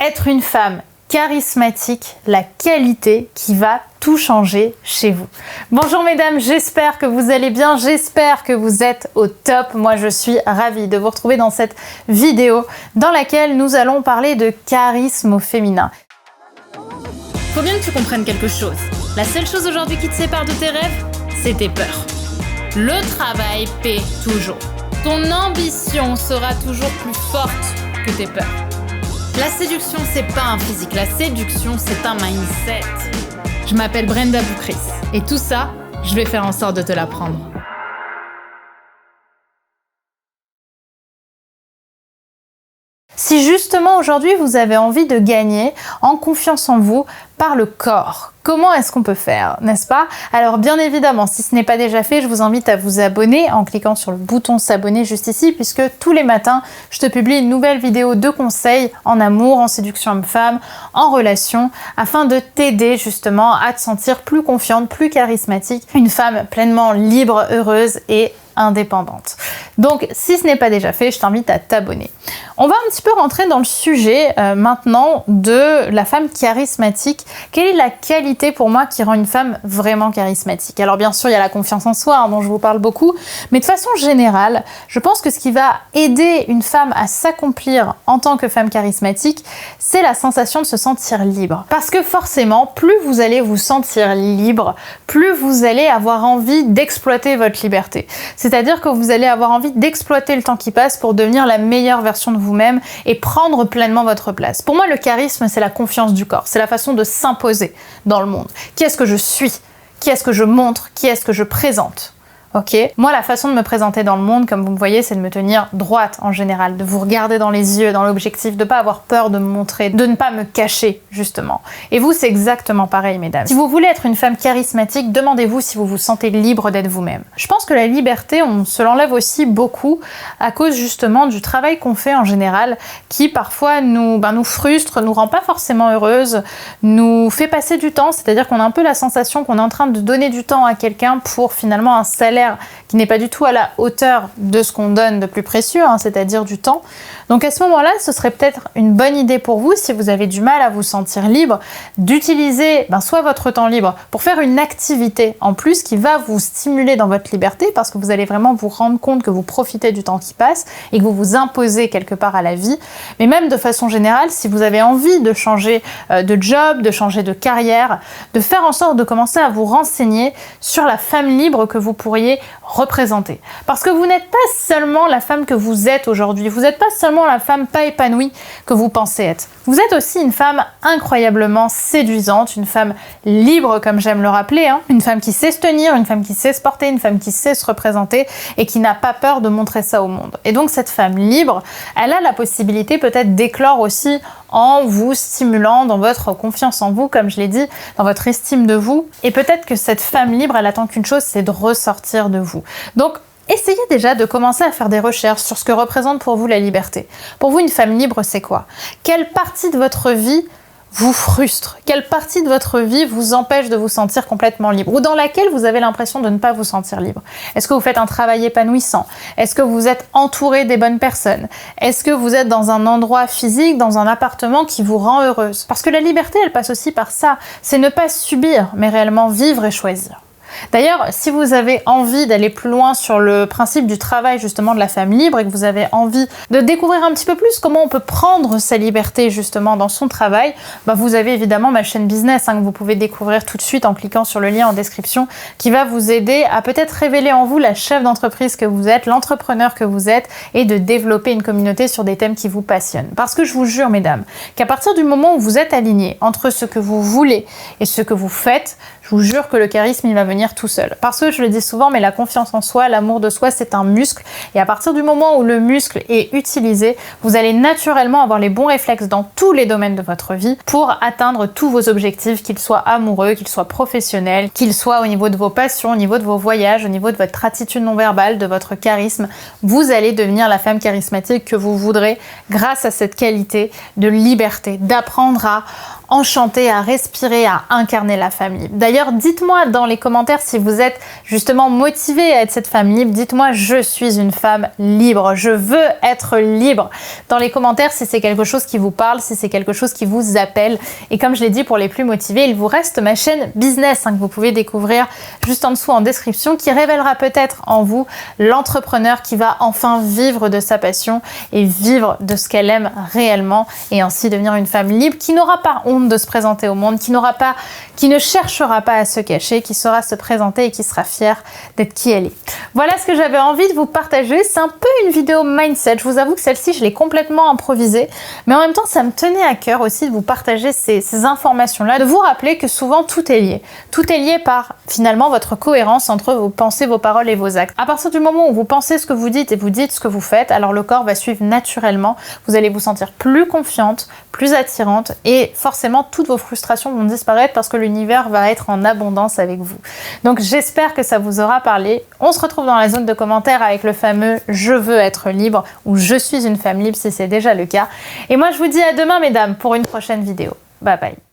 Être une femme charismatique, la qualité qui va tout changer chez vous. Bonjour mesdames, j'espère que vous allez bien, j'espère que vous êtes au top. Moi je suis ravie de vous retrouver dans cette vidéo dans laquelle nous allons parler de charisme au féminin. Faut bien que tu comprennes quelque chose. La seule chose aujourd'hui qui te sépare de tes rêves, c'est tes peurs. Le travail paie toujours. Ton ambition sera toujours plus forte que tes peurs. La séduction, c'est pas un physique, la séduction, c'est un mindset. Je m'appelle Brenda Boukris et tout ça, je vais faire en sorte de te l'apprendre. Si justement aujourd'hui vous avez envie de gagner en confiance en vous par le corps, comment est-ce qu'on peut faire, n'est-ce pas? Alors bien évidemment, si ce n'est pas déjà fait, je vous invite à vous abonner en cliquant sur le bouton s'abonner juste ici, puisque tous les matins, je te publie une nouvelle vidéo de conseils en amour, en séduction homme-femme, en relation, afin de t'aider justement à te sentir plus confiante, plus charismatique, une femme pleinement libre, heureuse et indépendante. Donc si ce n'est pas déjà fait, je t'invite à t'abonner. On va un petit peu rentrer dans le sujet maintenant de la femme charismatique. Quelle est la qualité pour moi qui rend une femme vraiment charismatique? Alors bien sûr, il y a la confiance en soi dont je vous parle beaucoup, mais de façon générale, je pense que ce qui va aider une femme à s'accomplir en tant que femme charismatique, c'est la sensation de se sentir libre. Parce que forcément, plus vous allez vous sentir libre, plus vous allez avoir envie d'exploiter votre liberté. C'est-à-dire que vous allez avoir envie d'exploiter le temps qui passe pour devenir la meilleure version de vous-même et prendre pleinement votre place. Pour moi, le charisme, c'est la confiance du corps. C'est la façon de s'imposer dans le monde. Qui est-ce que je suis? Qui est-ce que je montre? Qui est-ce que je présente? Ok. Moi, la façon de me présenter dans le monde, comme vous me voyez, c'est de me tenir droite en général, de vous regarder dans les yeux, dans l'objectif, de ne pas avoir peur de me montrer, de ne pas me cacher, justement. Et vous, c'est exactement pareil, mesdames. Si vous voulez être une femme charismatique, demandez-vous si vous vous sentez libre d'être vous-même. Je pense que la liberté, on se l'enlève aussi beaucoup à cause, justement, du travail qu'on fait en général, qui parfois nous frustre, nous rend pas forcément heureuse, nous fait passer du temps, c'est-à-dire qu'on a un peu la sensation qu'on est en train de donner du temps à quelqu'un pour finalement un salaire qui n'est pas du tout à la hauteur de ce qu'on donne de plus précieux, c'est-à-dire du temps. Donc à ce moment-là, ce serait peut-être une bonne idée pour vous, si vous avez du mal à vous sentir libre, d'utiliser soit votre temps libre pour faire une activité en plus qui va vous stimuler dans votre liberté, parce que vous allez vraiment vous rendre compte que vous profitez du temps qui passe et que vous vous imposez quelque part à la vie. Mais même de façon générale, si vous avez envie de changer de job, de changer de carrière, de faire en sorte de commencer à vous renseigner sur la femme libre que vous pourriez représenter. Parce que vous n'êtes pas seulement la femme que vous êtes aujourd'hui, vous n'êtes pas seulement la femme pas épanouie que vous pensez être. Vous êtes aussi une femme incroyablement séduisante, une femme libre comme j'aime le rappeler, une femme qui sait se tenir, une femme qui sait se porter, une femme qui sait se représenter et qui n'a pas peur de montrer ça au monde. Et donc cette femme libre, elle a la possibilité peut-être d'éclore aussi en vous stimulant dans votre confiance en vous, comme je l'ai dit, dans votre estime de vous. Et peut-être que cette femme libre, elle attend qu'une chose, c'est de ressortir de vous. Donc, essayez déjà de commencer à faire des recherches sur ce que représente pour vous la liberté. Pour vous, une femme libre, c'est quoi? Quelle partie de votre vie vous frustre? Quelle partie de votre vie vous empêche de vous sentir complètement libre? Ou dans laquelle vous avez l'impression de ne pas vous sentir libre? Est-ce que vous faites un travail épanouissant? Est-ce que vous êtes entouré des bonnes personnes? Est-ce que vous êtes dans un endroit physique, dans un appartement qui vous rend heureuse? Parce que la liberté, elle passe aussi par ça. C'est ne pas subir, mais réellement vivre et choisir. D'ailleurs, si vous avez envie d'aller plus loin sur le principe du travail justement de la femme libre et que vous avez envie de découvrir un petit peu plus comment on peut prendre sa liberté justement dans son travail, vous avez évidemment ma chaîne business que vous pouvez découvrir tout de suite en cliquant sur le lien en description qui va vous aider à peut-être révéler en vous la chef d'entreprise que vous êtes, l'entrepreneur que vous êtes et de développer une communauté sur des thèmes qui vous passionnent. Parce que je vous jure, mesdames, qu'à partir du moment où vous êtes alignés entre ce que vous voulez et ce que vous faites, je vous jure que le charisme, il va venir tout seul. Parce que je le dis souvent, mais la confiance en soi, l'amour de soi, c'est un muscle. Et à partir du moment où le muscle est utilisé, vous allez naturellement avoir les bons réflexes dans tous les domaines de votre vie pour atteindre tous vos objectifs, qu'ils soient amoureux, qu'ils soient professionnels, qu'ils soient au niveau de vos passions, au niveau de vos voyages, au niveau de votre attitude non verbale, de votre charisme. Vous allez devenir la femme charismatique que vous voudrez grâce à cette qualité de liberté, d'apprendre à enchantée à respirer, à incarner la femme libre. D'ailleurs, dites-moi dans les commentaires si vous êtes justement motivé à être cette femme libre. Dites-moi, je suis une femme libre, je veux être libre. Dans les commentaires, si c'est quelque chose qui vous parle, si c'est quelque chose qui vous appelle. Et comme je l'ai dit, pour les plus motivés, il vous reste ma chaîne business que vous pouvez découvrir juste en dessous en description, qui révélera peut-être en vous l'entrepreneur qui va enfin vivre de sa passion et vivre de ce qu'elle aime réellement, et ainsi devenir une femme libre qui n'aura pas honte de se présenter au monde, qui ne cherchera pas à se cacher, qui saura se présenter et qui sera fière d'être qui elle est. Voilà ce que j'avais envie de vous partager. C'est un peu une vidéo mindset. Je vous avoue que celle-ci, je l'ai complètement improvisée, mais en même temps, ça me tenait à cœur aussi de vous partager ces informations-là, de vous rappeler que souvent tout est lié. Tout est lié par finalement votre cohérence entre vos pensées, vos paroles et vos actes. À partir du moment où vous pensez ce que vous dites et vous dites ce que vous faites, alors le corps va suivre naturellement. Vous allez vous sentir plus confiante, plus attirante, et forcément toutes vos frustrations vont disparaître parce que l'univers va être en abondance avec vous. Donc j'espère que ça vous aura parlé. On se retrouve dans la zone de commentaires avec le fameux « Je veux être libre » ou « Je suis une femme libre » si c'est déjà le cas. Et moi je vous dis à demain mesdames pour une prochaine vidéo. Bye bye.